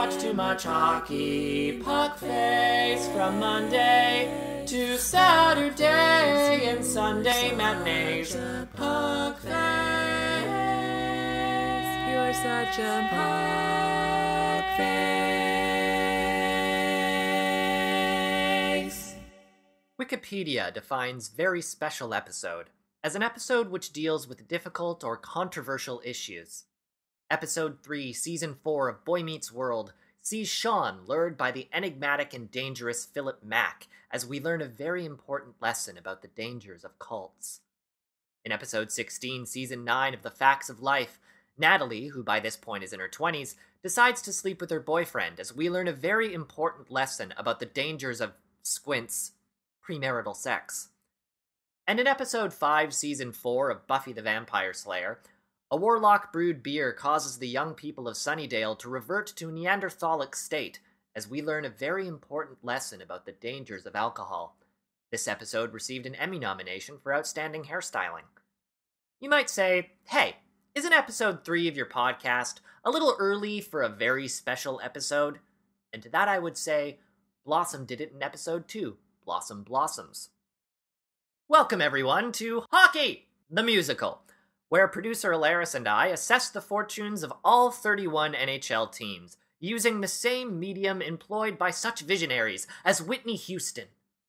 watch too much hockey. Puck face from Monday to Saturday and Sunday matinees. Puck face. You're such a puck face. Wikipedia defines very special episode as an episode which deals with difficult or controversial issues. Episode 3, Season 4 of Boy Meets World sees Sean lured by the enigmatic and dangerous Philip Mack as we learn a very important lesson about the dangers of cults. In Episode 16, Season 9 of The Facts of Life, Natalie, who by this point is in her 20s, decides to sleep with her boyfriend as we learn a very important lesson about the dangers of Squint's premarital sex. And in Episode 5, Season 4 of Buffy the Vampire Slayer, a warlock brewed beer causes the young people of Sunnydale to revert to a Neanderthalic state as we learn a very important lesson about the dangers of alcohol. This episode received an Emmy nomination for Outstanding Hairstyling. You might say, hey, isn't Episode 3 of your podcast a little early for a very special episode? And to that I would say, Blossom did it in Episode 2. Blossom blossoms. Welcome everyone to Hockey, the Musical, where producer Alaris and I assess the fortunes of all 31 NHL teams, using the same medium employed by such visionaries as Whitney Houston,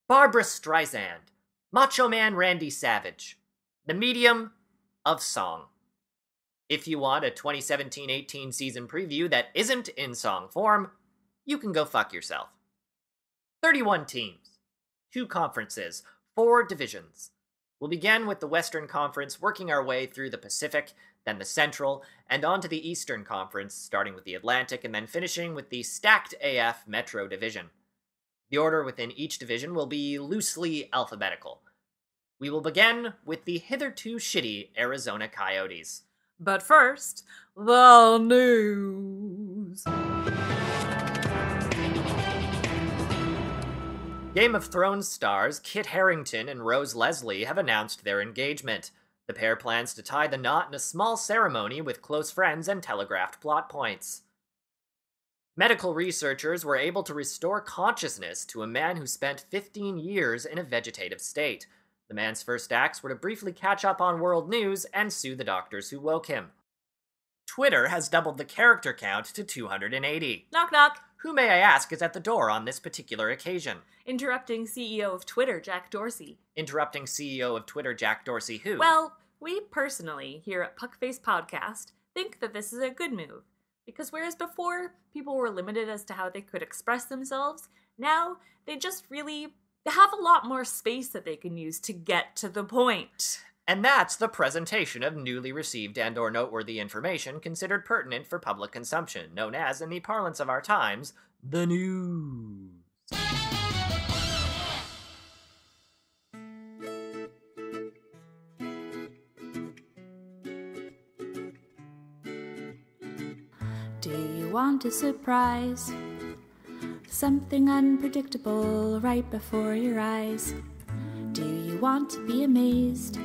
Barbra Streisand, Macho Man Randy Savage, the medium of song. If you want a 2017-18 season preview that isn't in song form, you can go fuck yourself. 31 teams. 2 conferences, 4 divisions. We'll begin with the Western Conference, working our way through the Pacific, then the Central, and on to the Eastern Conference, starting with the Atlantic, and then finishing with the stacked AF Metro Division. The order within each division will be loosely alphabetical. We will begin with the hitherto shitty Arizona Coyotes. But first, the news. Game of Thrones stars Kit Harington and Rose Leslie have announced their engagement. The pair plans to tie the knot in a small ceremony with close friends and telegraphed plot points. Medical researchers were able to restore consciousness to a man who spent 15 years in a vegetative state. The man's first acts were to briefly catch up on world news and sue the doctors who woke him. Twitter has doubled the character count to 280. Knock knock. Who, may I ask, is at the door on this particular occasion? Interrupting CEO of Twitter, Jack Dorsey. Interrupting CEO of Twitter, Jack Dorsey, who? Well, we personally, here at Puckface Podcast, think that this is a good move. Because whereas before, people were limited as to how they could express themselves, now they just really have a lot more space that they can use to get to the point. And that's the presentation of newly received and/or noteworthy information considered pertinent for public consumption, known as, in the parlance of our times, the news. Do you want a surprise? Something unpredictable right before your eyes. Do you want to be amazed?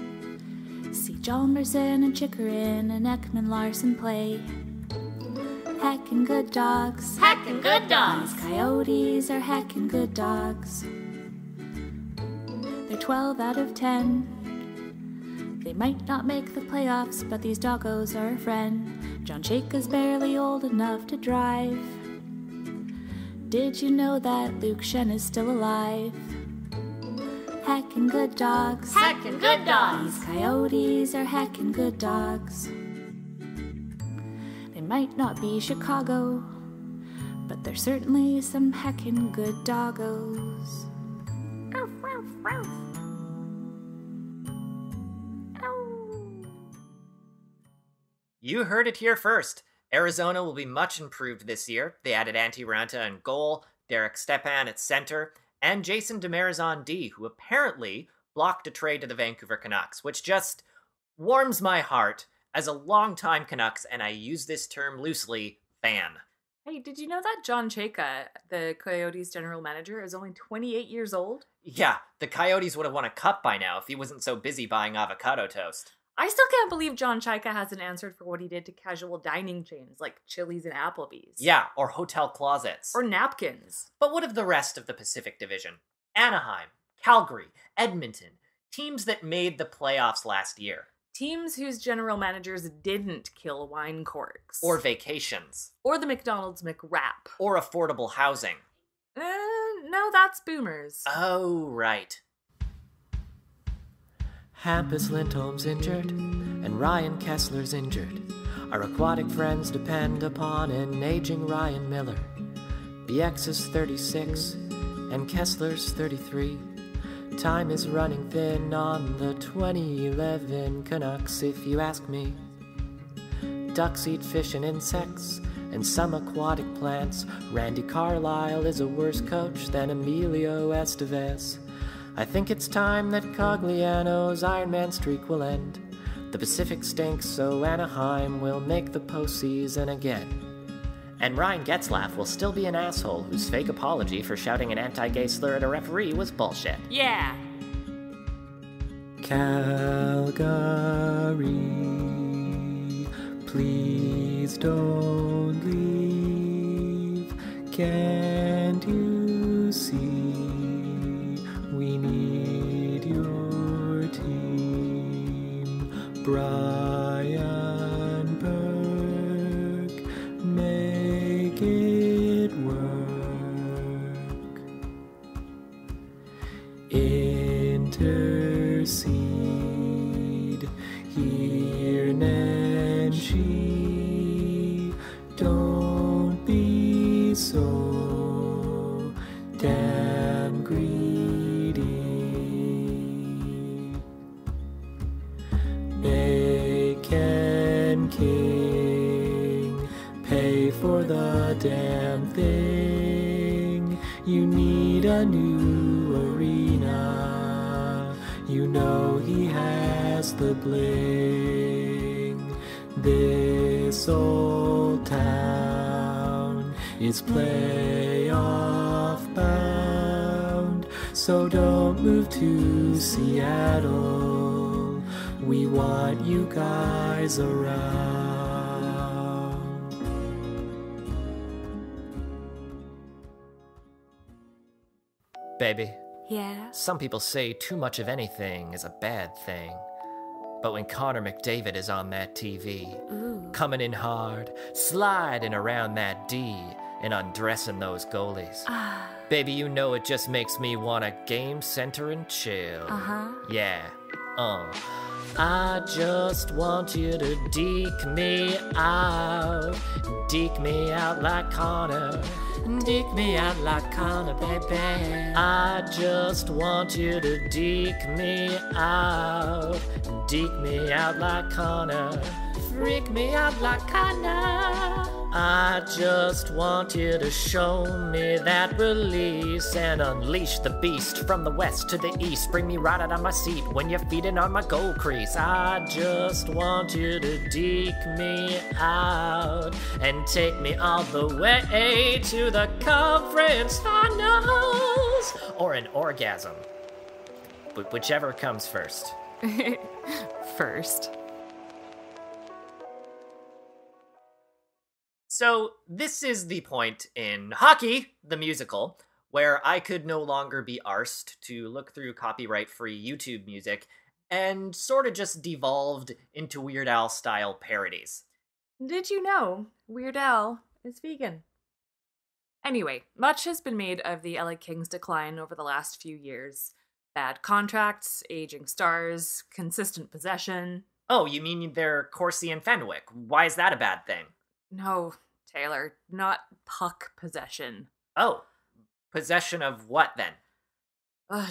See Hjalmarsson and Chikrin and Ekman Larson play. Heckin' good dogs. Heckin' good dogs. These coyotes are heckin' good dogs. They're 12 out of 10. They might not make the playoffs, but these doggos are a friend. John Chayka's barely old enough to drive. Did you know that Luke Shen is still alive? Heckin' good dogs. Heckin' good dogs. These coyotes are heckin' good dogs. They might not be Chicago, but they're certainly some heckin' good doggos. Ruff, ruff, ruff. Ow. You heard it here first. Arizona will be much improved this year. They added Antti Raanta in goal, Derek Stepan at center, and Jason Demerzon D, who apparently blocked a trade to the Vancouver Canucks, which just warms my heart as a longtime Canucks, and I use this term loosely, fan. Hey, did you know that John Chayka, the Coyotes general manager, is only 28 years old? Yeah, the Coyotes would have won a cup by now if he wasn't so busy buying avocado toast. I still can't believe John Chaika hasn't answered for what he did to casual dining chains like Chili's and Applebee's. Yeah, or hotel closets. Or napkins. But what of the rest of the Pacific Division? Anaheim, Calgary, Edmonton, teams that made the playoffs last year. Teams whose general managers didn't kill wine corks. Or vacations. Or the McDonald's McWrap. Or affordable housing. No, that's boomers. Oh, right. Hampus Lindholm's injured, and Ryan Kessler's injured. Our aquatic friends depend upon an aging Ryan Miller. BX is 36, and Kessler's 33. Time is running thin on the 2011 Canucks, if you ask me. Ducks eat fish and insects, and some aquatic plants. Randy Carlyle is a worse coach than Emilio Estevez. I think it's time that Cogliano's Ironman streak will end. The Pacific stinks, so Anaheim will make the postseason again. And Ryan Getzlaff will still be an asshole whose fake apology for shouting an anti-gay slur at a referee was bullshit. Yeah. Calgary, please don't leave. Can't you see? We need your team. Brian Burke, make it work. Intercede, hear Nenshi. Don't be so damn greedy. Bacon King, pay for the damn thing. You need a new arena. You know he has the bling. This old town is playoff bound, so don't move to Seattle. We want you guys around. Baby, Yeah? some people say too much of anything is a bad thing. But when Connor McDavid is on that TV, Ooh. coming in hard, sliding around that D, and undressing those goalies, Ah. baby, you know it just makes me want to game center and chill. Uh-huh. Yeah. I just want you to deke me out. Deke me out like Connor. Deke me out like Connor, baby. I just want you to deke me out. Deke me out like Connor. Freak me out like Connor. I just want you to show me that release and unleash the beast from the west to the east. Bring me right out of my seat when you're feeding on my goal crease. I just want you to deke me out and take me all the way to the conference finals or an orgasm. Whichever comes first. First. So, this is the point in Hockey, the musical, where I could no longer be arsed to look through copyright-free YouTube music and sort of just devolved into Weird Al-style parodies. Did you know Weird Al is vegan? Anyway, much has been made of the LA Kings' decline over the last few years. Bad contracts, aging stars, consistent possession. Oh, you mean they're Corsi and Fenwick? Why is that a bad thing? No, Taylor, not puck possession. Oh, possession of what then?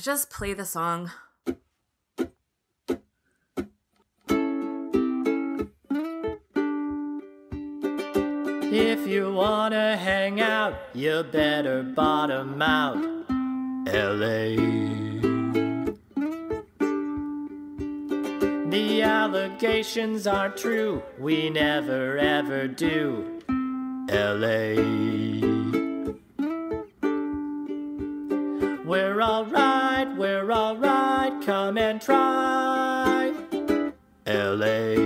Just play the song. If you wanna hang out, you better bottom out, LA. The allegations aren't true, we never ever do, LA. We're alright, come and try, LA. LA.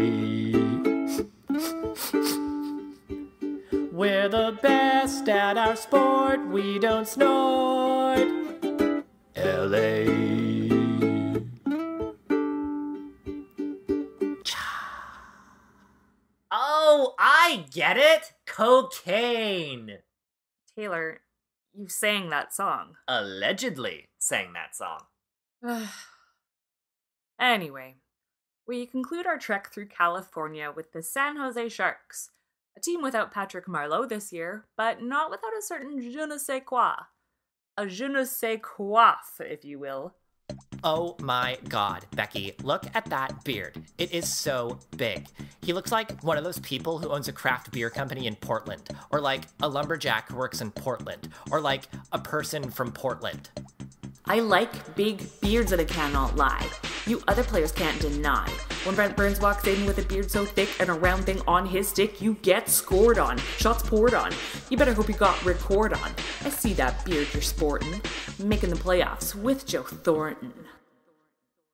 We're the best at our sport, we don't snort. LA. Oh, I get it! Cocaine! Taylor, you sang that song. Allegedly sang that song. Anyway, we conclude our trek through California with the San Jose Sharks, a team without Patrick Marleau this year, but not without a certain je ne sais quoi. A je ne sais quoi, if you will. Oh my god, Becky, look at that beard. It is so big. He looks like one of those people who owns a craft beer company in Portland, or like a lumberjack who works in Portland, or like a person from Portland. I like big beards that I cannot lie. You other players can't deny. When Brent Burns walks in with a beard so thick and a round thing on his stick, you get scored on, shots poured on. You better hope you got record on. I see that beard you're sporting, making the playoffs with Joe Thornton.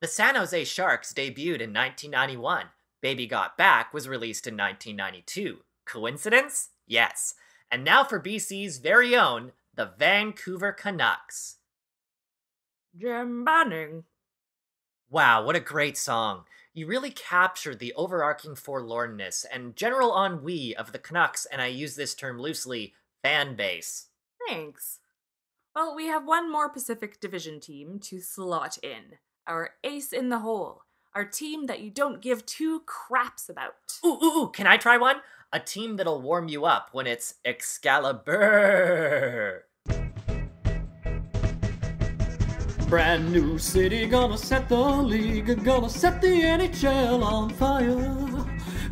The San Jose Sharks debuted in 1991. Baby Got Back was released in 1992. Coincidence? Yes. And now for BC's very own, the Vancouver Canucks. Jim Banning. Wow, what a great song. You really captured the overarching forlornness and general ennui of the Canucks, and I use this term loosely, fan base. Thanks. Well, we have one more Pacific Division team to slot in. Our ace in the hole. Our team that you don't give two craps about. Ooh, can I try one? A team that'll warm you up when it's Excalibur. Brand new city, gonna set the league, gonna set the NHL on fire.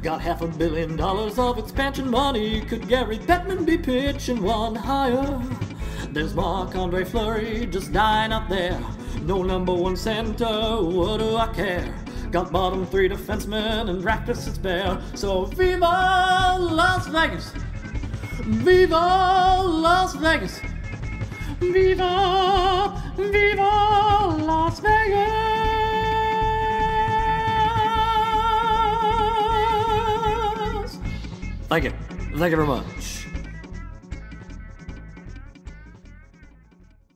Got $500 million of expansion money, could Gary Bettman be pitching one higher? There's Marc-Andre Fleury just dying up there, no number one center, what do I care? Got bottom three defensemen and practice it's bare, so viva Las Vegas! Viva Las Vegas! Viva, viva Las Vegas! Thank you very much.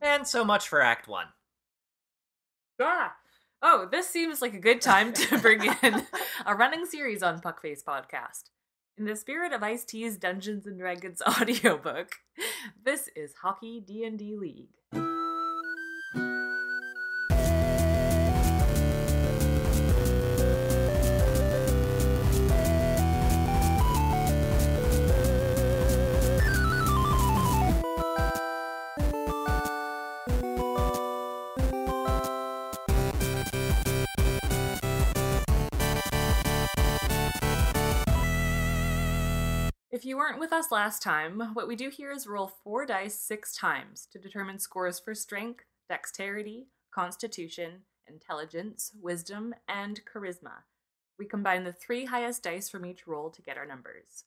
And so much for Act 1. Ah! Oh, this seems like a good time to bring in a running series on Puckface Podcast. In the spirit of Ice-T's Dungeons & Dragons audiobook, this is Hockey D&D League. If you weren't with us last time, what we do here is roll 4 dice 6 times to determine scores for strength, dexterity, constitution, intelligence, wisdom, and charisma. We combine the 3 highest dice from each roll to get our numbers.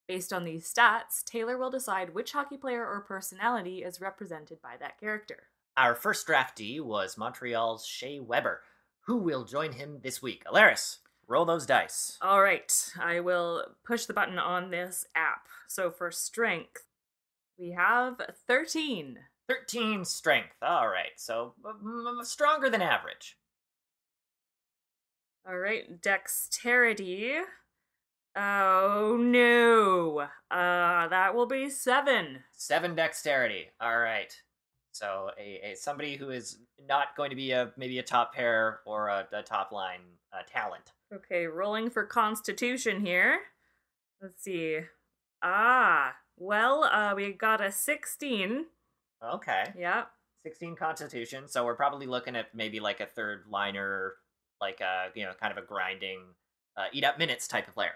Based on these stats, Taylor will decide which hockey player or personality is represented by that character. Our first draftee was Montreal's Shea Weber. Who will join him this week? Alaris, roll those dice. All right, I will push the button on this app. So for strength, we have 13. 13 strength. All right, so stronger than average. All right, dexterity. Oh no, that will be 7. 7 dexterity. All right. So a somebody who is not going to be maybe a top pair or a top line talent. Okay, rolling for constitution here. Let's see. We got a 16. Okay. Yeah. 16 constitution. So we're probably looking at maybe like a third liner, like a, kind of a grinding, eat up minutes type of player.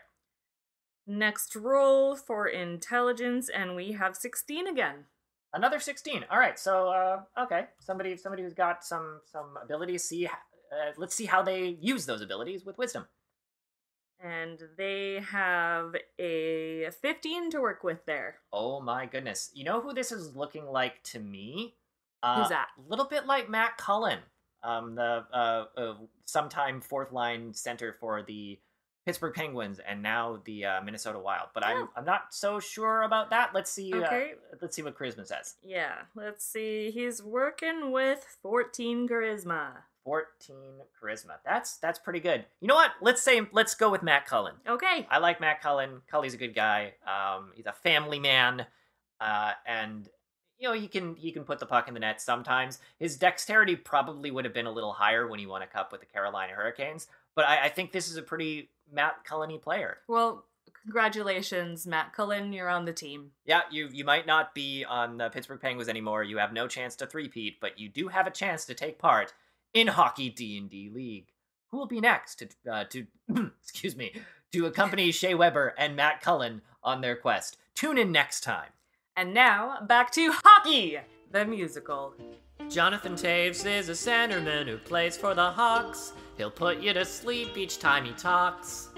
Next roll for intelligence, and we have 16 again. Another 16. All right. So okay, somebody who's got some abilities. Let's see how they use those abilities with wisdom. And they have a 15 to work with there. Oh my goodness. You know who this is looking like to me? Who's that? A little bit like Matt Cullen, the sometime fourth line center for the Pittsburgh Penguins and now the Minnesota Wild. But Yeah. I'm not so sure about that. Let's see. Okay. Let's see what charisma says. Yeah, let's see. He's working with 14 charisma. 14 charisma. That's pretty good. You know what? Let's go with Matt Cullen. Okay. I like Matt Cullen. Cully's a good guy. He's a family man, and he can put the puck in the net sometimes. His dexterity probably would have been a little higher when he won a cup with the Carolina Hurricanes, but I think this is a pretty Matt Cullen-y player. Well, congratulations, Matt Cullen. You're on the team. Yeah, you might not be on the Pittsburgh Penguins anymore. You have no chance to three-peat, but you do have a chance to take part in Hockey D&D League. Who will be next to excuse me, to accompany Shea Weber and Matt Cullen on their quest? Tune in next time. And now, back to Hockey, the musical. Jonathan Taves is a centerman who plays for the Hawks. He'll put you to sleep each time he talks.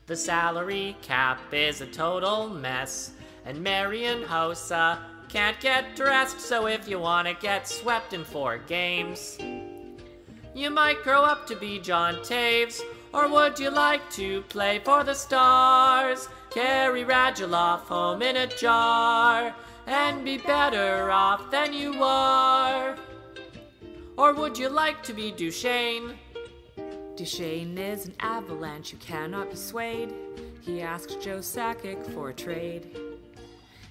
The salary cap is a total mess, and Marian Hossa can't get dressed, so if you want to get swept in 4 games, you might grow up to be John Taves, or would you like to play for the Stars? Carry Radulov home in a jar, and be better off than you are. Or would you like to be Duchesne? Duchesne is an avalanche who cannot be swayed. He asked Joe Sakic for a trade.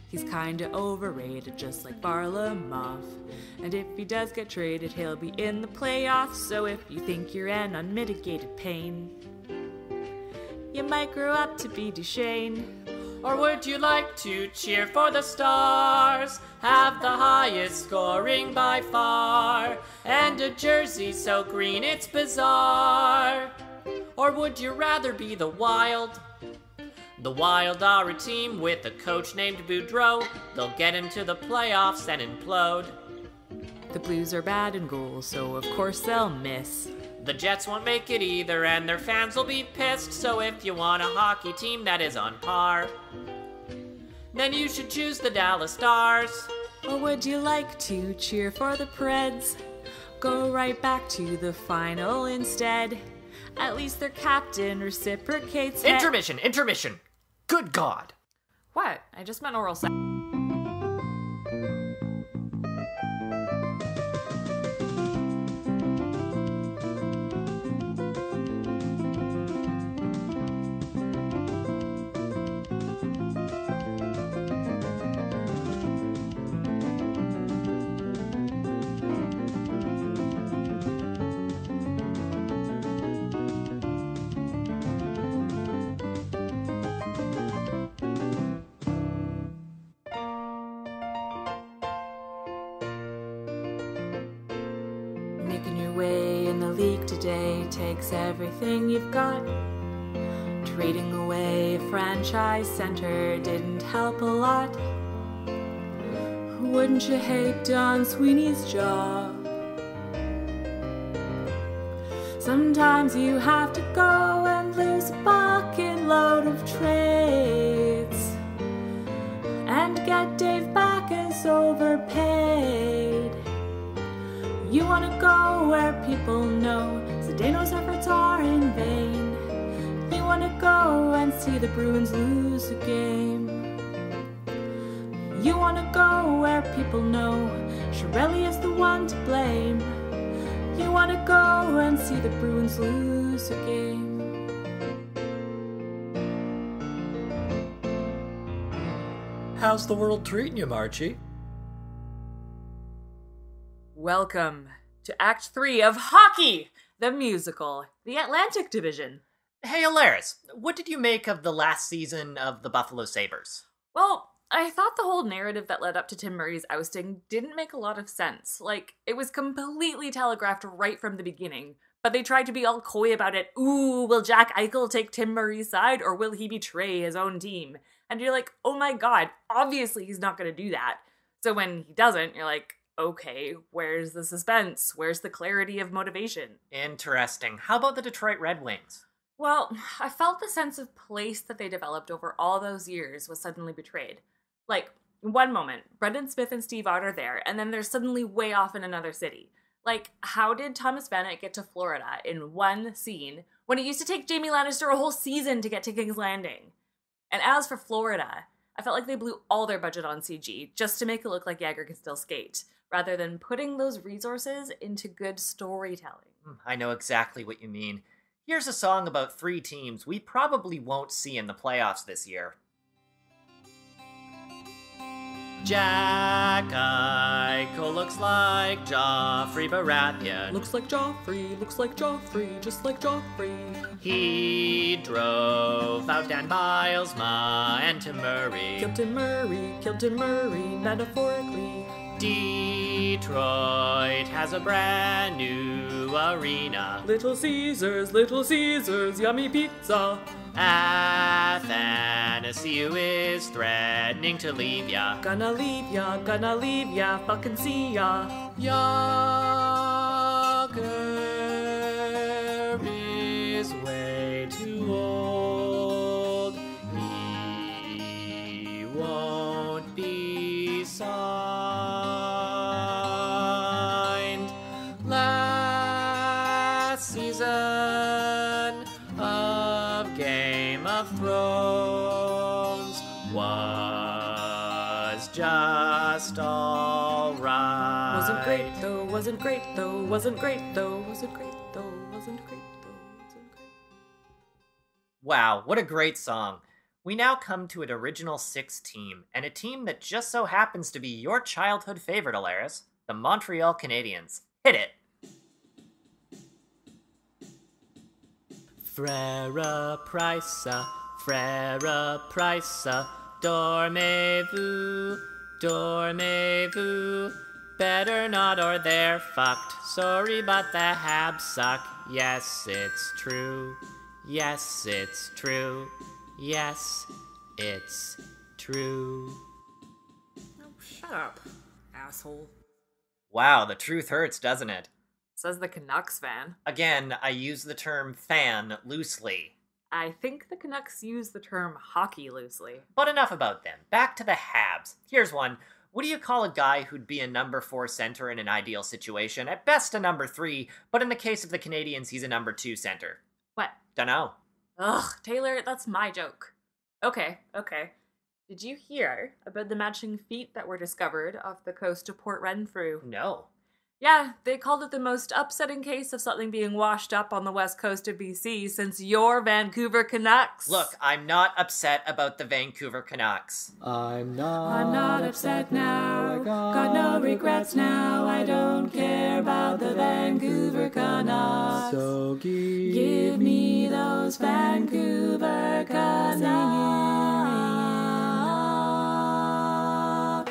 He's kinda overrated, just like Varlamov. And if he does get traded, he'll be in the playoffs. So if you think you're an unmitigated pain, you might grow up to be Duchesne. Or would you like to cheer for the Stars? Have the highest scoring by far, and a jersey so green it's bizarre. Or would you rather be the Wild? The Wild are a team with a coach named Boudreau. They'll get into the playoffs and implode. The Blues are bad in goal, so of course they'll miss. The Jets won't make it either, and their fans will be pissed. So if you want a hockey team that is on par, then you should choose the Dallas Stars. Or would you like to cheer for the Preds? Go right back to the final instead. At least their captain reciprocates. Intermission. Good God. What? I just meant oral sex. Making your way in the league today takes everything you've got. Trading away a franchise center didn't help a lot. Wouldn't you hate Don Sweeney's job? Sometimes you have to go and lose a bucket load of trades and get Dave back as overpaid. You wanna go where people know Zdeno's efforts are in vain. You wanna go and see the Bruins lose a game. You wanna go where people know Chiarelli is the one to blame. You wanna go and see the Bruins lose a game. How's the world treating you, Marchie? Welcome to Act 3 of Hockey, the musical, the Atlantic Division. Hey, Alaris, what did you make of the last season of the Buffalo Sabres? Well, I thought the whole narrative that led up to Tim Murray's ousting didn't make a lot of sense. Like, it was completely telegraphed right from the beginning, but they tried to be all coy about it. Ooh, will Jack Eichel take Tim Murray's side, or will he betray his own team? And you're like, oh my god, obviously he's not going to do that. So when he doesn't, you're like, okay, where's the suspense? Where's the clarity of motivation? Interesting. How about the Detroit Red Wings? Well, I felt the sense of place that they developed over all those years was suddenly betrayed. Like, in one moment, Brendan Smith and Steve Ott are there, and then they're suddenly way off in another city. Like, how did Thomas Bennett get to Florida in one scene when it used to take Jaime Lannister a whole season to get to King's Landing? And as for Florida, I felt like they blew all their budget on CG just to make it look like Jagger could still skate, rather than putting those resources into good storytelling. I know exactly what you mean. Here's a song about 3 teams we probably won't see in the playoffs this year. Jack Eichel looks like Joffrey Baratheon. Looks like Joffrey, just like Joffrey. He drove out Dan Bilesma and Tim Murray. Killed Tim Murray, metaphorically. Detroit has a brand new arena. Little Caesars, yummy pizza. Athanasiu is threatening to leave ya. Gonna leave ya, fucking see ya. Yager is way too old. He won't be signed. Last season of Game of Thrones was just alright. Wasn't great though. Wow, what a great song. We now come to an original 6 team, and a team that just so happens to be your childhood favorite, Alaris, the Montreal Canadiens. Hit it! Frère Price, dormez-vous, better not or they're fucked. Sorry, but the Habs suck. Yes, it's true. Yes, it's true. Yes, it's true. Oh, shut up, asshole. Wow, the truth hurts, doesn't it? Says the Canucks fan. Again, I use the term fan loosely. I think the Canucks use the term hockey loosely. But enough about them. Back to the Habs. Here's one. What do you call a guy who'd be a number 4 center in an ideal situation? At best a number 3, but in the case of the Canadiens, he's a number 2 center. What? Dunno. Ugh, Taylor, that's my joke. Okay. Did you hear about the matching feet that were discovered off the coast of Port Renfrew? No. Yeah, they called it the most upsetting case of something being washed up on the west coast of BC since your Vancouver Canucks. Look, I'm not upset about the Vancouver Canucks. I'm not upset now. Got no regrets now. I don't care about the Vancouver Canucks. So Give me those Vancouver Canucks.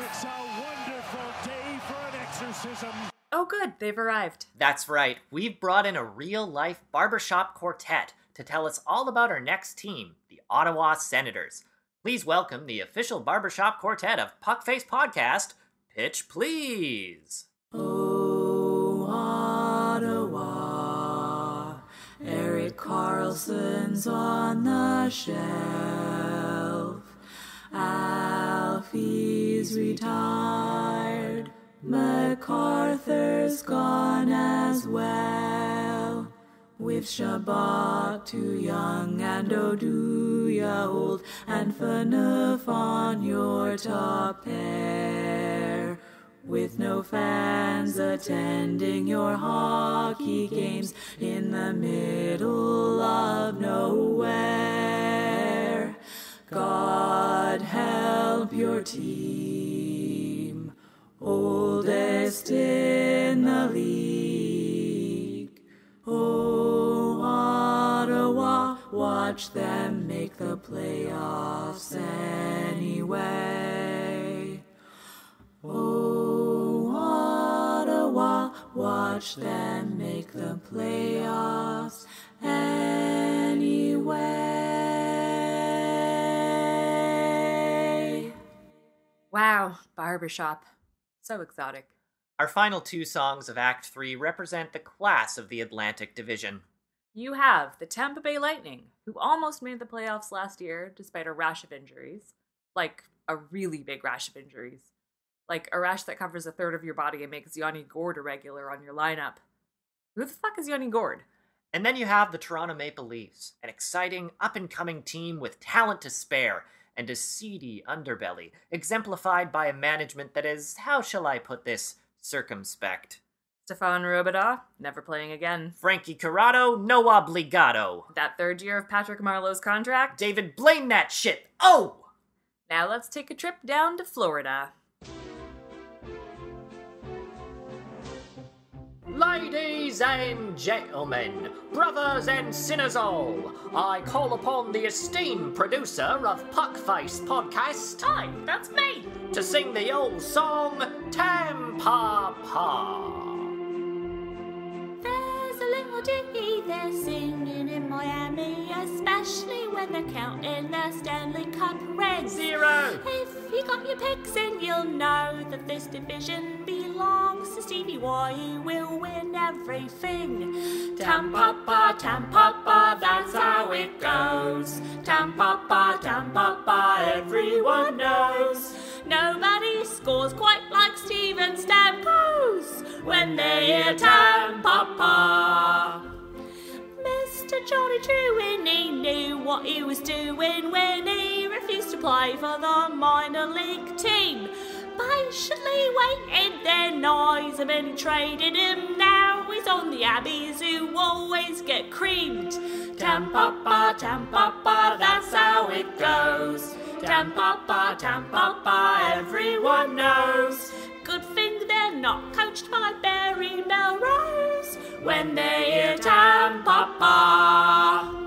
It's a wonderful day for an exorcism. Oh good, they've arrived. That's right, we've brought in a real-life barbershop quartet to tell us all about our next team, the Ottawa Senators. Please welcome the official barbershop quartet of Puckface Podcast, Pitch Please! Oh, Ottawa, Erik Karlsson's on the shelf. Alfie's retired. MacArthur's gone as well. With Shabbat too young and Oduya old, and Phaneuf on your top pair. With no fans attending your hockey games in the middle of nowhere. God help your team, oldest in the league. Oh, Ottawa, watch them make the playoffs anyway. Oh, Ottawa, watch them make the playoffs anyway. Wow, barbershop. So exotic. Our final 2 songs of Act 3 represent the class of the Atlantic Division. You have the Tampa Bay Lightning, who almost made the playoffs last year despite a rash of injuries. Like, a really big rash of injuries. Like a rash that covers a third of your body and makes Yanni Gourde irregular on your lineup. Who the fuck is Yanni Gourde? And then you have the Toronto Maple Leafs, an exciting, up-and-coming team with talent to spare and a seedy underbelly, exemplified by a management that is, how shall I put this, circumspect. Stefan Robidas, never playing again. Frankie Corrado, no obligado. That third year of Patrick Marleau's contract? David, blame that shit. Oh! Now let's take a trip down to Florida. Ladies and gentlemen, brothers and sinners all, I call upon the esteemed producer of Puckface Podcast. Hi, that's me! To sing the old song, Tampa Pa. There's a little ditty they're singing in Miami, especially when they're counting their Stanley Cup rings. 0. If you got your picks in, you'll know that this division belongs to Stevie Y, who will win everything. Tampa Pa, that's how it goes. Tampa Pa, everyone knows. Nobody scores quite like Steven Stamkos when they hear Tampa Pa. Mr. Johnny Truini knew what he was doing when he refused to play for the minor league team. Patiently waited their noise and then traded him. Now he's on the Abbeys, who always get creamed. Tampa Pa, that's how it goes. Tampa Pa, everyone knows. Good thing they're not coached by Barry Melrose when they hear Tampa Pa.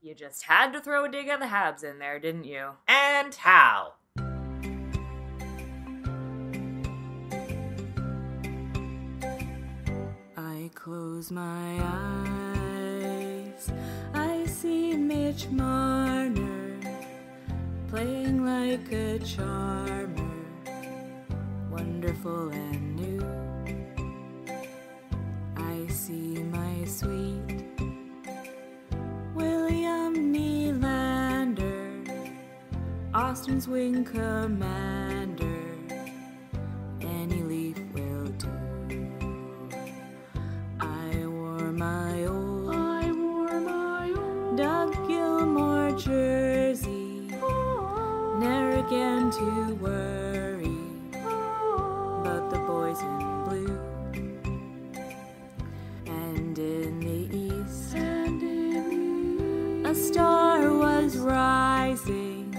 You just had to throw a dig at the Habs in there, didn't you? And how? I close my eyes, I see Mitch Marner playing like a charmer, wonderful and new. I see my sweet William Nylander, Austin's wing commander, any Leaf will do. I wore my old Doug Gilmore jersey, never again to worry about the boys in blue. And in the east, a star was rising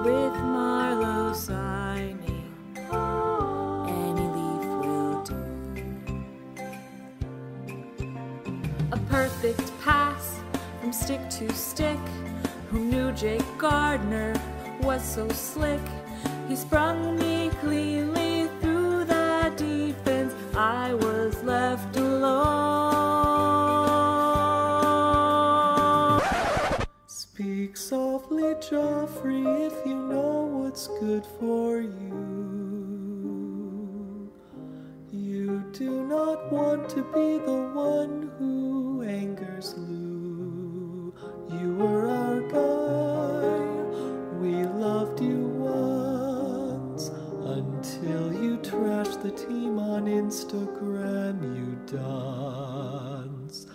with Marleau signing. Any Leaf will do. A perfect pass from stick to stick. Who knew Jake Gardner was so slick? He sprung me cleanly through the defense. I was left alone. Speak softly, Joffrey, if you know what's good for you. You do not want to be the one who angers Lou. You were our guy, we loved you once, until you trashed the team on Instagram, you dunce.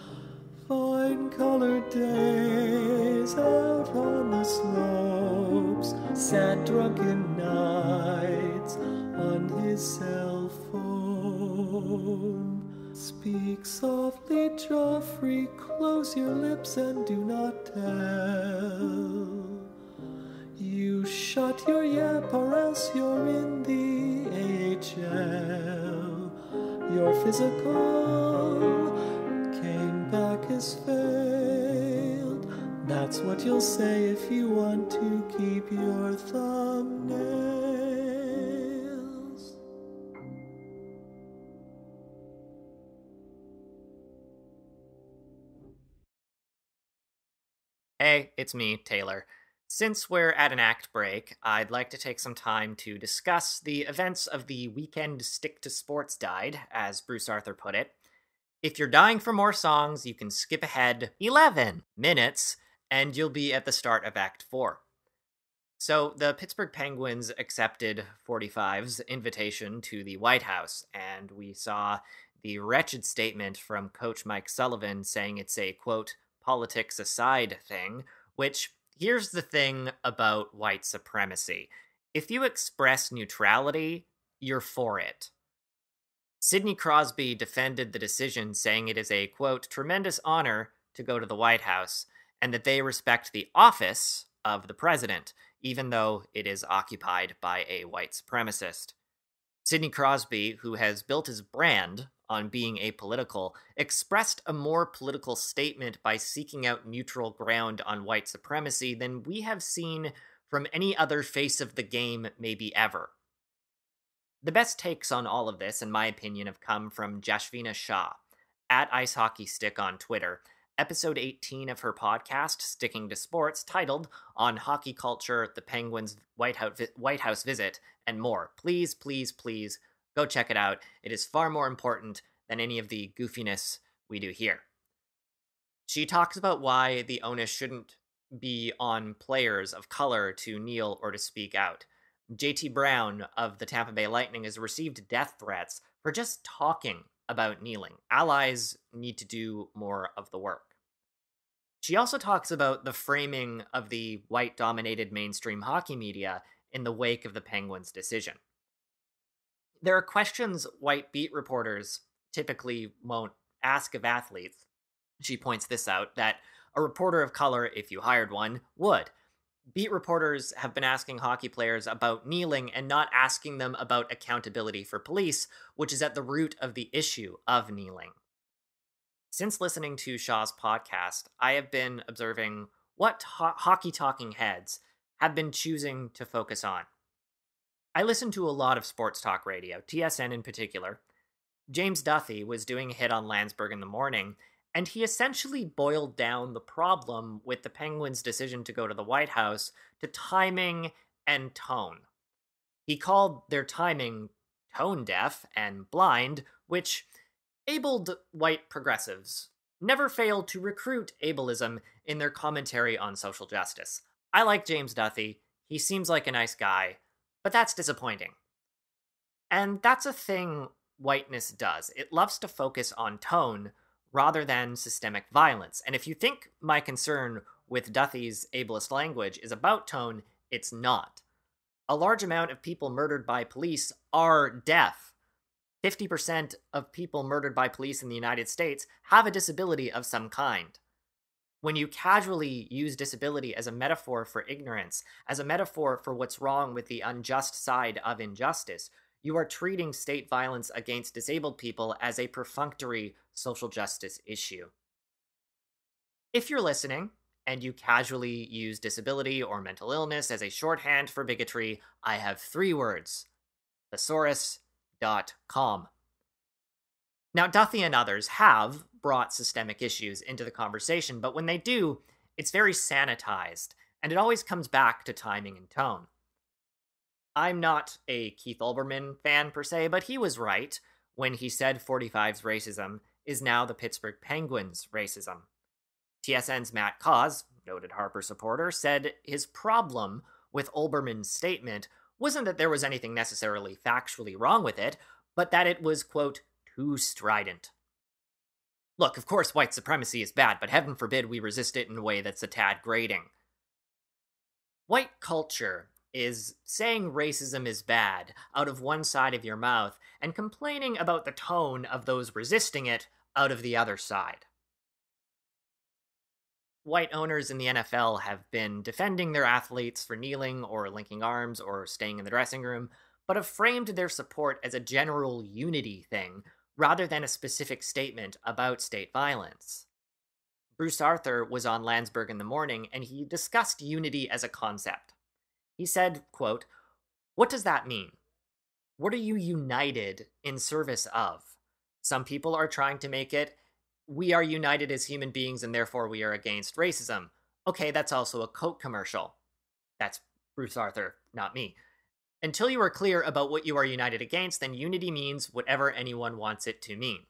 Fine colored days out on the slopes, sad drunken nights on his cell phone. Speak softly, Joffrey, close your lips and do not tell. You shut your yap or else you're in the AHL. Your physical came back as failed. That's what you'll say if you want to keep your thumbnails. Hey, it's me, Taylor. Since we're at an act break, I'd like to take some time to discuss the events of the weekend Stick to Sports Guide, as Bruce Arthur put it. If you're dying for more songs, you can skip ahead 11 minutes and you'll be at the start of Act 4. So, the Pittsburgh Penguins accepted 45's invitation to the White House, and we saw the wretched statement from Coach Mike Sullivan saying it's a, quote, politics aside thing, which, here's the thing about white supremacy. If you express neutrality, you're for it. Sidney Crosby defended the decision, saying it is a, quote, tremendous honor to go to the White House, and that they respect the office of the president, even though it is occupied by a white supremacist. Sidney Crosby, who has built his brand on being apolitical, expressed a more political statement by seeking out neutral ground on white supremacy than we have seen from any other face of the game maybe ever. The best takes on all of this, in my opinion, have come from Jashvina Shah, at Ice Hockey Stick on Twitter, episode 18 of her podcast, Sticking to Sports, titled On Hockey Culture, the Penguins' White House Visit, and more. Please, please, please, go check it out. It is far more important than any of the goofiness we do here. She talks about why the onus shouldn't be on players of color to kneel or to speak out. JT Brown of the Tampa Bay Lightning has received death threats for just talking about kneeling. Allies need to do more of the work. She also talks about the framing of the white-dominated mainstream hockey media in the wake of the Penguins' decision. There are questions white beat reporters typically won't ask of athletes. She points this out, that a reporter of color, if you hired one, would. Beat reporters have been asking hockey players about kneeling and not asking them about accountability for police, which is at the root of the issue of kneeling. Since listening to Shaw's podcast, I have been observing what hockey talking heads have been choosing to focus on. I listen to a lot of sports talk radio, TSN in particular. James Duthie was doing a hit on Landsberg in the morning, and he essentially boiled down the problem with the Penguins' decision to go to the White House to timing and tone. He called their timing tone deaf and blind, which abled white progressives never fail to recruit ableism in their commentary on social justice. I like James Duthie. He seems like a nice guy, but that's disappointing. And that's a thing whiteness does. It loves to focus on tone rather than systemic violence. And if you think my concern with Duthie's ableist language is about tone, it's not. A large amount of people murdered by police are deaf. 50% of people murdered by police in the United States have a disability of some kind. When you casually use disability as a metaphor for ignorance, as a metaphor for what's wrong with the unjust side of injustice, you are treating state violence against disabled people as a perfunctory social justice issue. If you're listening, and you casually use disability or mental illness as a shorthand for bigotry, I have 3 words: thesaurus.com. Now, Duthie and others have brought systemic issues into the conversation, but when they do, it's very sanitized, and it always comes back to timing and tone. I'm not a Keith Olbermann fan per se, but he was right when he said 45's racism is now the Pittsburgh Penguins' racism. TSN's Matt Cauz, noted Harper supporter, said his problem with Olbermann's statement wasn't that there was anything necessarily factually wrong with it, but that it was, quote, too strident. Look, of course white supremacy is bad, but heaven forbid we resist it in a way that's a tad grating. White culture is saying racism is bad out of one side of your mouth and complaining about the tone of those resisting it out of the other side. White owners in the NFL have been defending their athletes for kneeling or linking arms or staying in the dressing room, but have framed their support as a general unity thing rather than a specific statement about state violence. Bruce Arthur was on Landsberg in the morning, and he discussed unity as a concept. He said, quote, "What does that mean? What are you united in service of? Some people are trying to make it, we are united as human beings and therefore we are against racism. Okay, that's also a Coke commercial." That's Bruce Arthur, not me. Until you are clear about what you are united against, then unity means whatever anyone wants it to mean.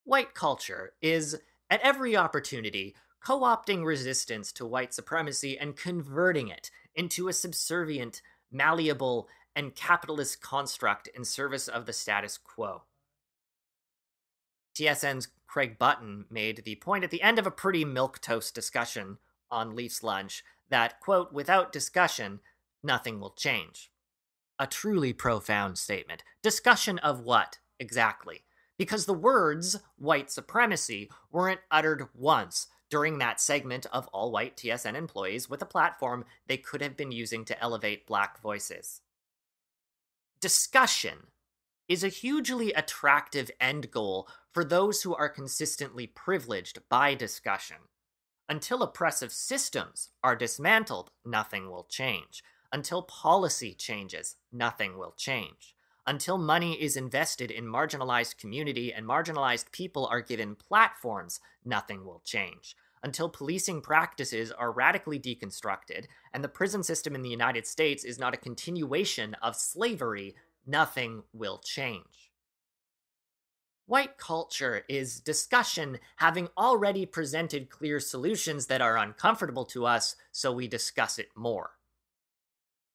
White culture is, at every opportunity, co-opting resistance to white supremacy and converting it into a subservient, malleable, and capitalist construct in service of the status quo. TSN's Craig Button made the point at the end of a pretty milquetoast discussion on Leafs Lunch that, quote, without discussion, nothing will change. A truly profound statement. Discussion of what, exactly? Because the words white supremacy weren't uttered once during that segment of all-white TSN employees with a platform they could have been using to elevate black voices. Discussion is a hugely attractive end goal for those who are consistently privileged by discussion. Until oppressive systems are dismantled, nothing will change. Until policy changes, nothing will change. Until money is invested in marginalized community and marginalized people are given platforms, nothing will change. Until policing practices are radically deconstructed and the prison system in the United States is not a continuation of slavery, nothing will change. White culture is discussion having already presented clear solutions that are uncomfortable to us, so we discuss it more.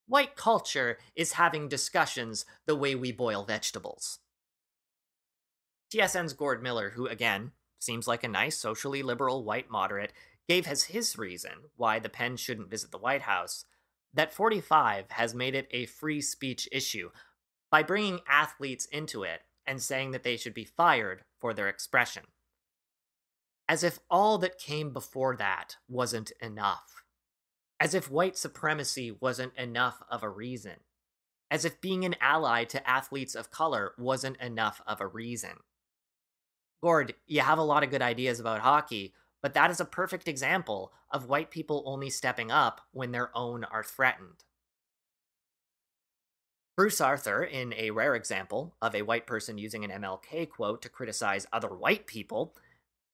White culture is having discussions the way we boil vegetables. TSN's Gord Miller, who again seems like a nice, socially liberal white moderate, gave as his reason why the Pen shouldn't visit the White House that 45 has made it a free speech issue by bringing athletes into it and saying that they should be fired for their expression. As if all that came before that wasn't enough. As if white supremacy wasn't enough of a reason. As if being an ally to athletes of color wasn't enough of a reason. Gord, you have a lot of good ideas about hockey, but that is a perfect example of white people only stepping up when their own are threatened. Bruce Arthur, in a rare example of a white person using an MLK quote to criticize other white people,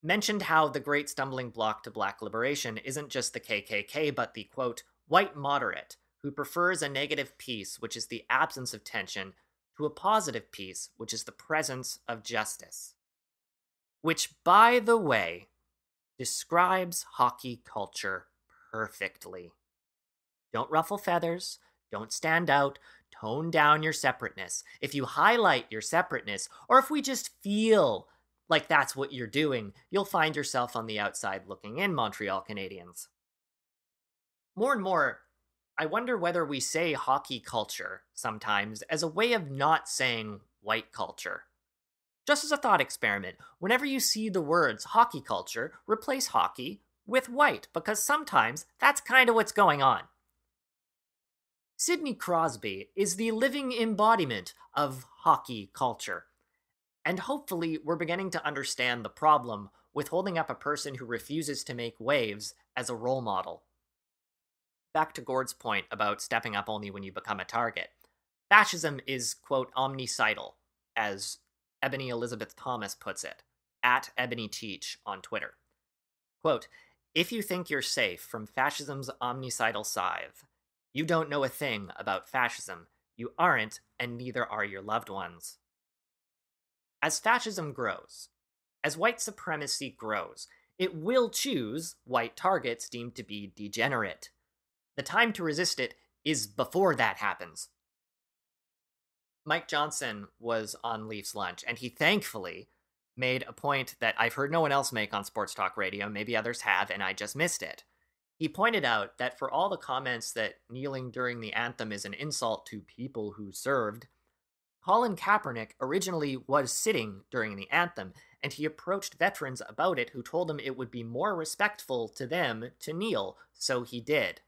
mentioned how the great stumbling block to black liberation isn't just the KKK, but the, quote, white moderate, who prefers a negative peace, which is the absence of tension, to a positive peace, which is the presence of justice. Which, by the way, describes hockey culture perfectly. Don't ruffle feathers, don't stand out, tone down your separateness. If you highlight your separateness, or if we just feel like that's what you're doing, you'll find yourself on the outside looking in, Montreal Canadiens. More and more, I wonder whether we say hockey culture sometimes as a way of not saying white culture. Just as a thought experiment, whenever you see the words hockey culture, replace hockey with white, because sometimes that's kind of what's going on. Sidney Crosby is the living embodiment of hockey culture. And hopefully we're beginning to understand the problem with holding up a person who refuses to make waves as a role model. Back to Gord's point about stepping up only when you become a target. Fascism is, quote, omnicidal, as Ebony Elizabeth Thomas puts it, at Ebony Teach on Twitter. Quote, if you think you're safe from fascism's omnicidal scythe, you don't know a thing about fascism. You aren't, and neither are your loved ones. As fascism grows, as white supremacy grows, it will choose white targets deemed to be degenerate. The time to resist it is before that happens. Mike Johnson was on Leafs Lunch, and he thankfully made a point that I've heard no one else make on Sports Talk Radio, maybe others have, and I just missed it. He pointed out that for all the comments that kneeling during the anthem is an insult to people who served, Colin Kaepernick originally was sitting during the anthem, and he approached veterans about it who told him it would be more respectful to them to kneel, so he did.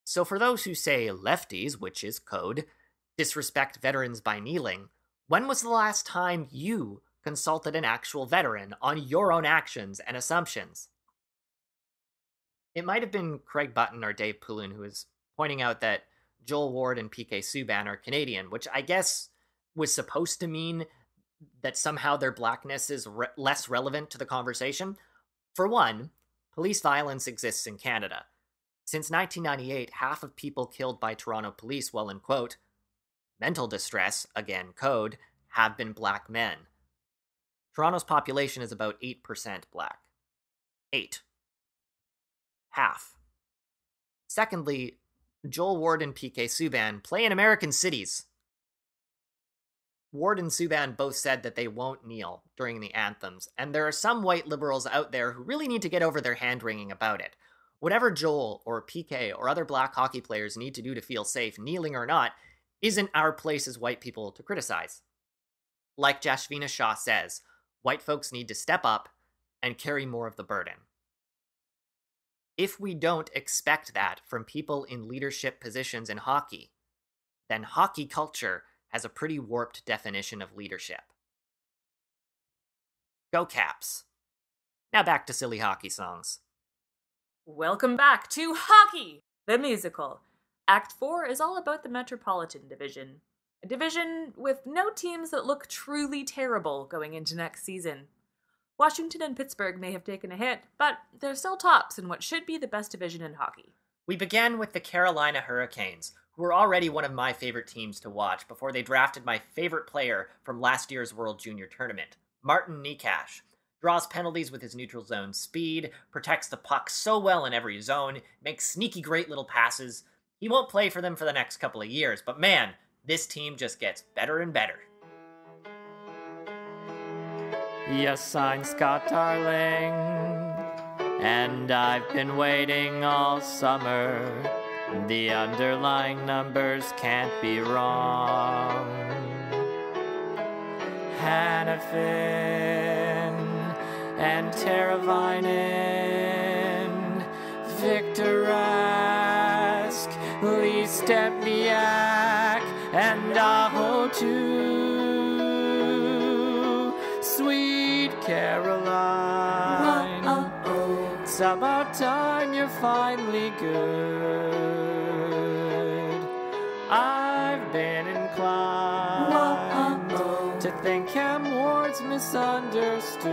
So for those who say lefties, which is code, disrespect veterans by kneeling, when was the last time you consulted an actual veteran on your own actions and assumptions? It might have been Craig Button or Dave Poulin who was pointing out that Joel Ward and PK Subban are Canadian, which I guess was supposed to mean that somehow their blackness is less relevant to the conversation. For one, police violence exists in Canada. Since 1998, half of people killed by Toronto police while in, quote, mental distress, again code, have been black men. Toronto's population is about 8% black. 8. half. Secondly, Joel Ward and PK Subban play in American cities. Ward and Subban both said that they won't kneel during the anthems, and there are some white liberals out there who really need to get over their hand-wringing about it. Whatever Joel or PK or other black hockey players need to do to feel safe, kneeling or not, isn't our place as white people to criticize. Like Jashvina Shah says, white folks need to step up and carry more of the burden. If we don't expect that from people in leadership positions in hockey, then hockey culture has a pretty warped definition of leadership. Go Caps. Now back to silly hockey songs. Welcome back to Hockey, the musical. Act 4 is all about the Metropolitan Division. A division with no teams that look truly terrible going into next season. Washington and Pittsburgh may have taken a hit, but they're still tops in what should be the best division in hockey. We began with the Carolina Hurricanes, who were already one of my favorite teams to watch before they drafted my favorite player from last year's World Junior Tournament, Martin Necas. Draws penalties with his neutral zone speed, protects the puck so well in every zone, makes sneaky great little passes. He won't play for them for the next couple of years, but man, this team just gets better and better. You signed Scott Darling, and I've been waiting all summer. The underlying numbers can't be wrong. Hanifin and Teravainen, Victor Rask, Lee Stempniak, and Aho too. Sweet Caroline, it's about time you're finally good. I've been inclined to think Cam Ward's misunderstood.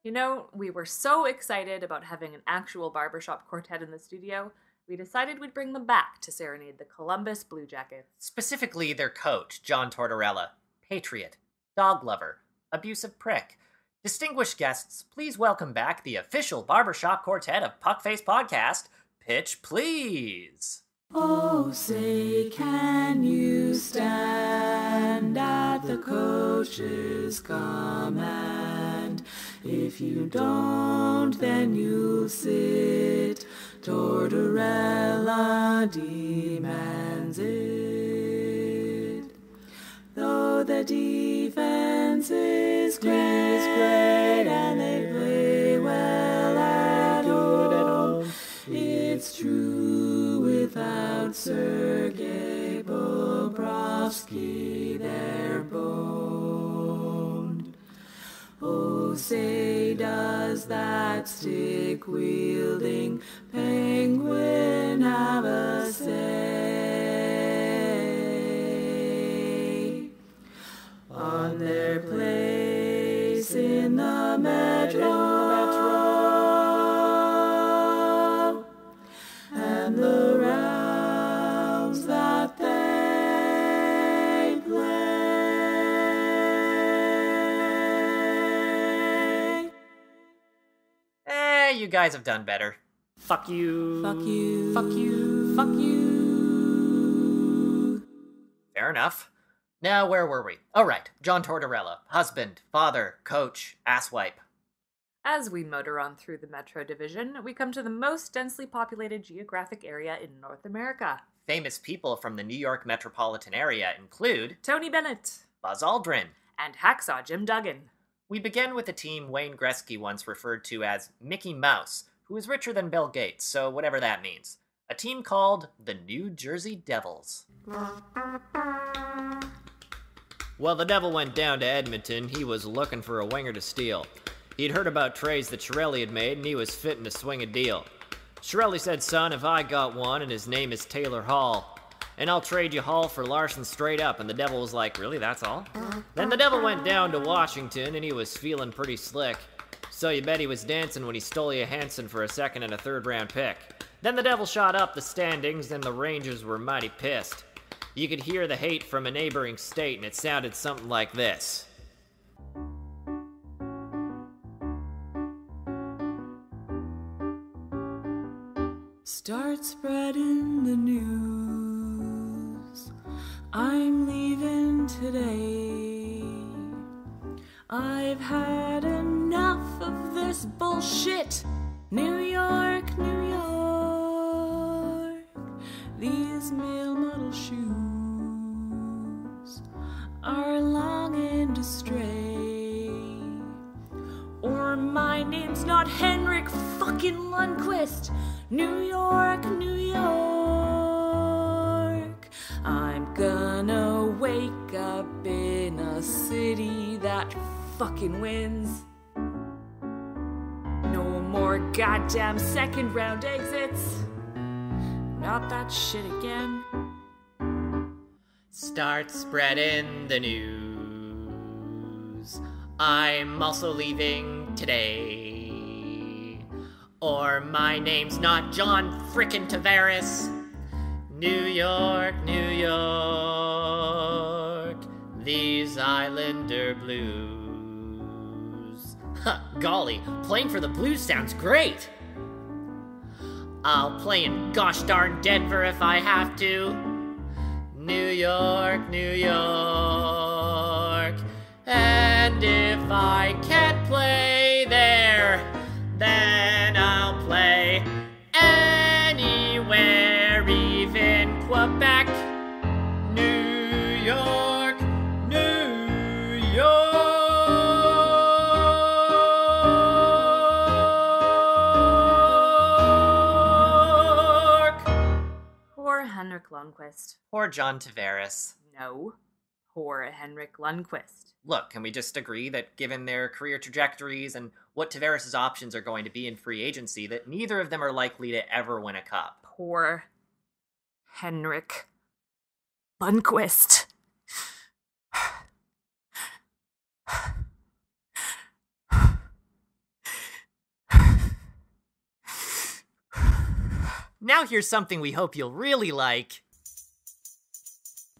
You know, we were so excited about having an actual barbershop quartet in the studio, we decided we'd bring them back to serenade the Columbus Blue Jackets. Specifically their coach, John Tortorella, patriot, dog lover, abusive prick. Distinguished guests, please welcome back the official barbershop quartet of Puckface Podcast. Pitch, please. Oh, say, can you stand at the coach's command? If you don't, then you'll sit. Tortorella demands it. Though the defense is great and they play well at home, it's true without Sergei Bobrovsky, they're boned. Oh, say, does that stick-wielding penguin have a say on their place in the Metro and the rounds that they play? You guys have done better. Fuck you. Fuck you. Fuck you. Fuck you. Fair enough. Now, where were we? Oh, right. John Tortorella. Husband, father, coach, asswipe. As we motor on through the Metro Division, we come to the most densely populated geographic area in North America. Famous people from the New York metropolitan area include Tony Bennett Buzz Aldrin and Hacksaw Jim Duggan. We begin with a team Wayne Gretzky once referred to as Mickey Mouse, who is richer than Bill Gates, so whatever that means. A team called the New Jersey Devils. Well, the Devil went down to Edmonton. He was looking for a winger to steal. He'd heard about trades that Chiarelli had made, and he was fitting to swing a deal. Chiarelli said, son, if I got one, and his name is Taylor Hall, and I'll trade you Hall for Larson straight up. And the Devil was like, really, that's all? Then the Devil went down to Washington, and he was feeling pretty slick. So you bet he was dancing when he stole you Hansen for a second and a third-round pick. Then the Devil shot up the standings, and the Rangers were mighty pissed. You could hear the hate from a neighboring state, and it sounded something like this. Start spreading the news. I'm leaving today. I've had enough of this bullshit. New York, New York. These male model shoes are longing to stray. Or my name's not Henrik fucking Lundqvist. New York, New York. I'm gonna wake up in a city that fucking wins. No more goddamn second round exits. Not that shit again. Start spreading the news. I'm also leaving today. Or my name's not John frickin' Tavares. New York, New York. These Islander blues. Golly, playing for the Blues sounds great. I'll play in gosh darn Denver if I have to. New York, New York. And if I can't play there, then I'll play anywhere, even Quebec. New York, New York. Poor Henrik Lundqvist. Poor John Tavares. No, poor Henrik Lundqvist. Look, can we just agree that given their career trajectories and what Tavares' options are going to be in free agency, that neither of them are likely to ever win a cup? Poor Henrik Lundqvist. Now here's something we hope you'll really like.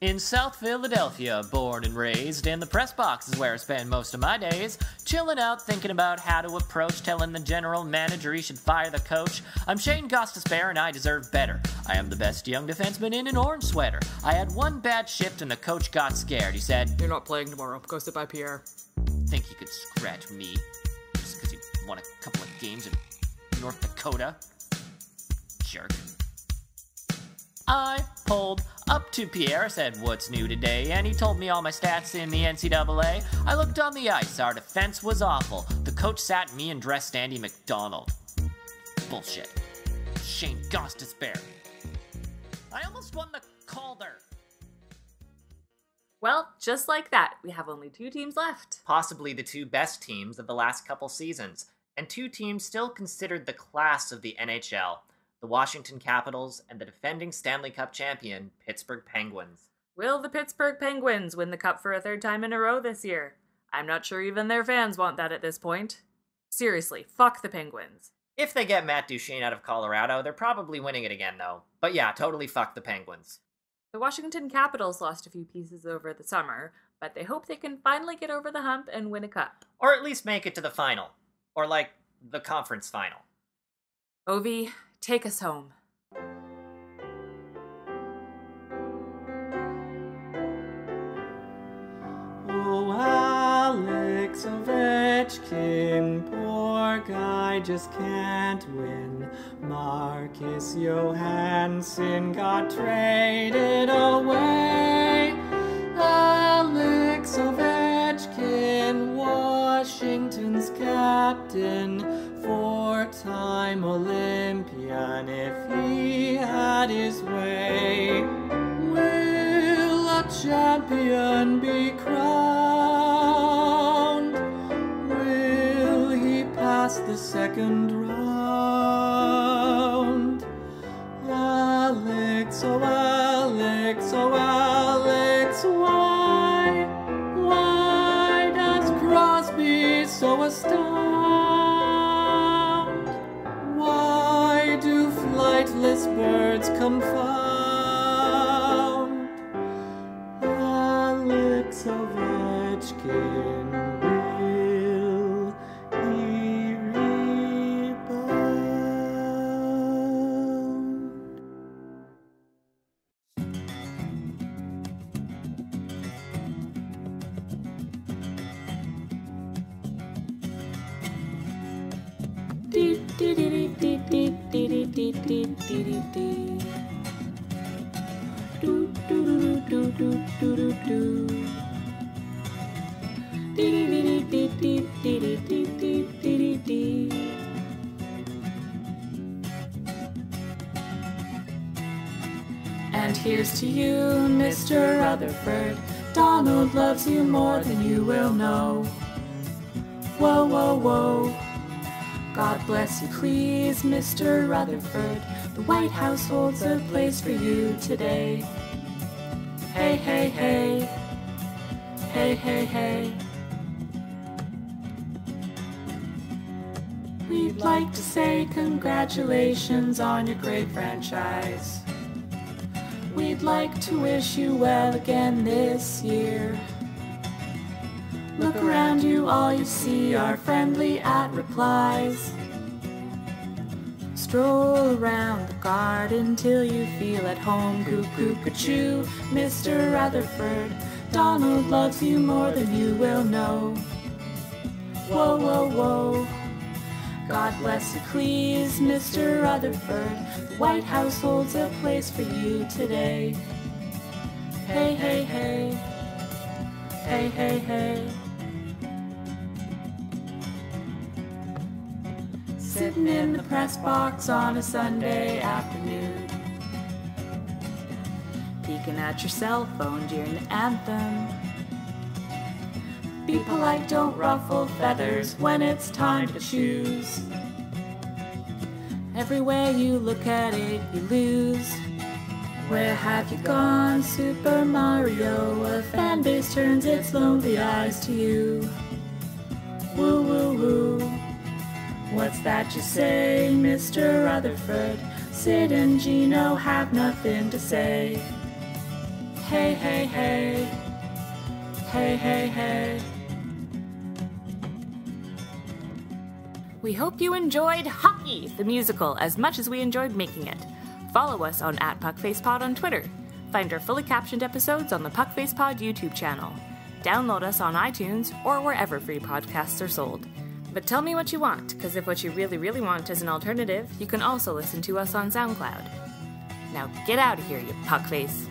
In South Philadelphia, born and raised, in the press box is where I spend most of my days. Chilling out, thinking about how to approach telling the general manager he should fire the coach. I'm Shane Gostisbehere and I deserve better. I am the best young defenseman in an orange sweater. I had one bad shift and the coach got scared. He said, "You're not playing tomorrow. Go sit by Pierre." Think he could scratch me just because he won a couple of games in North Dakota? Jerk. I pulled up to Pierre, said, "What's new today?" And he told me all my stats in the NCAA. I looked on the ice. Our defense was awful. The coach sat me and dressed Andy McDonald. Bullshit. Shane Gostisbehere. I almost won the Calder. Well, just like that, we have only 2 teams left. Possibly the 2 best teams of the last couple seasons, and 2 teams still considered the class of the NHL. The Washington Capitals, and the defending Stanley Cup champion, Pittsburgh Penguins. Will the Pittsburgh Penguins win the Cup for a 3rd time in a row this year? I'm not sure even their fans want that at this point. Seriously, fuck the Penguins. If they get Matt Duchene out of Colorado, they're probably winning it again, though. But yeah, totally fuck the Penguins. The Washington Capitals lost a few pieces over the summer, but they hope they can finally get over the hump and win a cup. Or at least make it to the final. Or like, the conference final. Ovi, take us home. Oh, Alex Ovechkin, poor guy, just can't win. Marcus Johansson got traded away. Alex Ovechkin, Washington's captain, 4-time Olympian, if he had his way. Will a champion be crowned? Will he pass the second round? Alex, oh Alex, oh Alex, why does Crosby so astound? Why do flightless birds confound? Alex Ovechkin, will he rebound? doo. Dee dee dee dee dee dee dee dee dee dee. And here's to you, Mr. Rutherford. Donald loves you more than you will know. Whoa, whoa, whoa. God bless you, please, Mr. Rutherford. The White House holds a place for you today. Hey, hey, hey. Hey, hey, hey. We'd like to say congratulations on your great franchise. We'd like to wish you well again this year. Look around you, all you see are friendly @replies. Stroll around the garden till you feel at home. Cuckoo-ca-choo, Mr. Rutherford. Donald loves you more than you will know. Whoa, whoa, whoa. God bless you, please, Mr. Rutherford. The White House holds a place for you today. Hey, hey, hey. Hey, hey, hey. Sitting in the press box on a Sunday afternoon, peeking at your cell phone during the anthem. Be polite, don't ruffle feathers when it's time to choose. Everywhere you look at it, you lose. Where have you gone, Super Mario? A fan base turns its lonely eyes to you. Woo, woo, woo. What's that you say, Mr. Rutherford? Sid and Gino have nothing to say. Hey, hey, hey. Hey, hey, hey. We hope you enjoyed Hockey, the musical, as much as we enjoyed making it. Follow us on @PuckFacePod on Twitter. Find our fully captioned episodes on the PuckFacePod YouTube channel. Download us on iTunes or wherever free podcasts are sold. But tell me what you want, because if what you really, really want is an alternative, you can also listen to us on SoundCloud. Now get out of here, you puckface.